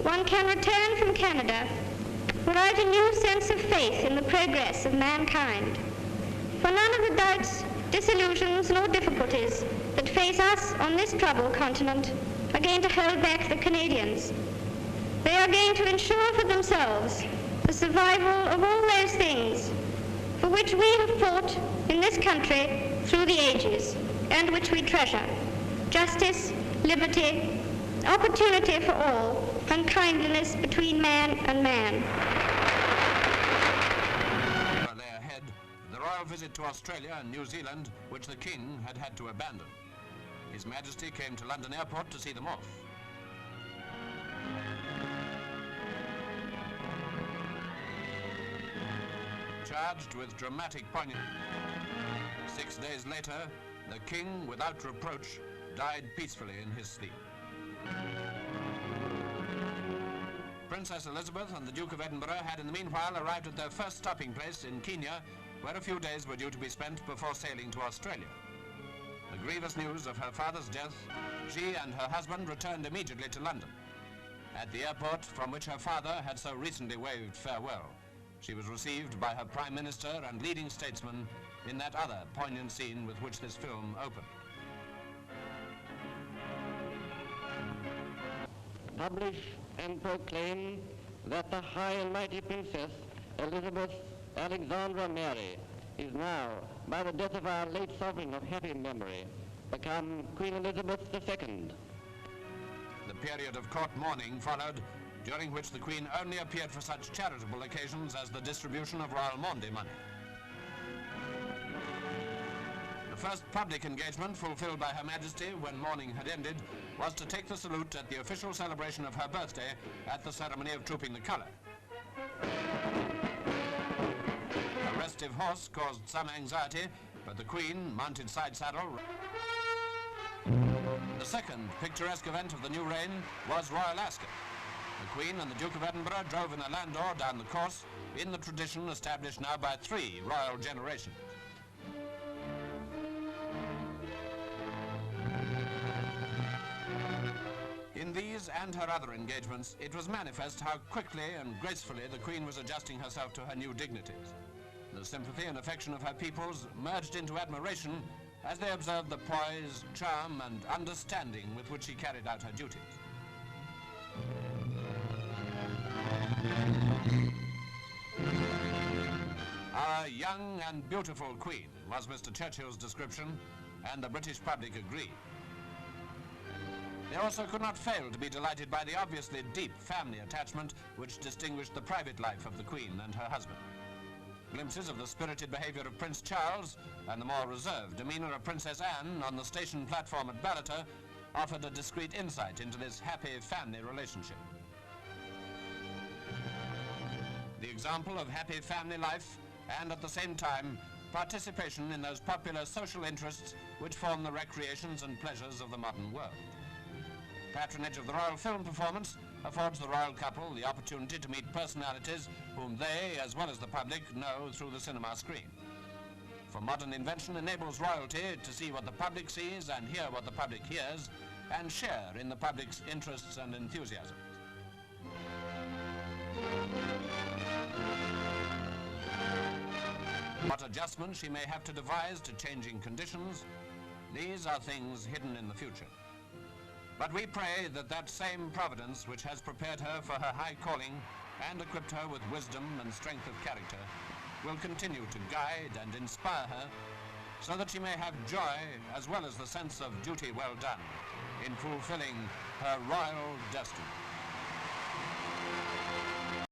one can return from Canada without a new sense of faith in the progress of mankind. For none of the doubts, disillusions, nor difficulties that face us on this troubled continent are going to hold back the Canadians. They are going to ensure for themselves the survival of all those things for which we have fought in this country through the ages and which we treasure: justice, liberty, opportunity for all, and kindliness between man and man. Lay ahead the royal visit to Australia and New Zealand, which the King had had to abandon. His Majesty came to London Airport to see them off. Charged with dramatic poignancy. 6 days later, the King, without reproach, died peacefully in his sleep. Princess Elizabeth and the Duke of Edinburgh had in the meanwhile arrived at their first stopping place in Kenya, where a few days were due to be spent before sailing to Australia. The grievous news of her father's death, she and her husband returned immediately to London. At the airport from which her father had so recently waved farewell, she was received by her Prime Minister and leading statesmen in that other poignant scene with which this film opened. Publish and proclaim that the High and Mighty Princess Elizabeth Alexandra Mary is now, by the death of our late sovereign of happy memory, become Queen Elizabeth II. The period of court mourning followed, during which the Queen only appeared for such charitable occasions as the distribution of Royal Maundy money. The first public engagement fulfilled by Her Majesty when mourning had ended was to take the salute at the official celebration of her birthday at the ceremony of trooping the colour. A restive horse caused some anxiety, but the Queen, mounted side saddle. The second picturesque event of the new reign was Royal Ascot. The Queen and the Duke of Edinburgh drove in a landau down the course in the tradition established now by 3 royal generations. In these and her other engagements, it was manifest how quickly and gracefully the Queen was adjusting herself to her new dignities. The sympathy and affection of her peoples merged into admiration as they observed the poise, charm, and understanding with which she carried out her duties. Our young and beautiful Queen was Mr. Churchill's description, and the British public agreed. They also could not fail to be delighted by the obviously deep family attachment which distinguished the private life of the Queen and her husband. Glimpses of the spirited behaviour of Prince Charles and the more reserved demeanour of Princess Anne on the station platform at Ballater offered a discreet insight into this happy family relationship. The example of happy family life and at the same time participation in those popular social interests which form the recreations and pleasures of the modern world. Patronage of the royal film performance affords the royal couple the opportunity to meet personalities whom they, as well as the public, know through the cinema screen. For modern invention enables royalty to see what the public sees and hear what the public hears, and share in the public's interests and enthusiasms. What adjustments she may have to devise to changing conditions, these are things hidden in the future. But we pray that that same providence which has prepared her for her high calling and equipped her with wisdom and strength of character will continue to guide and inspire her so that she may have joy as well as the sense of duty well done in fulfilling her royal destiny.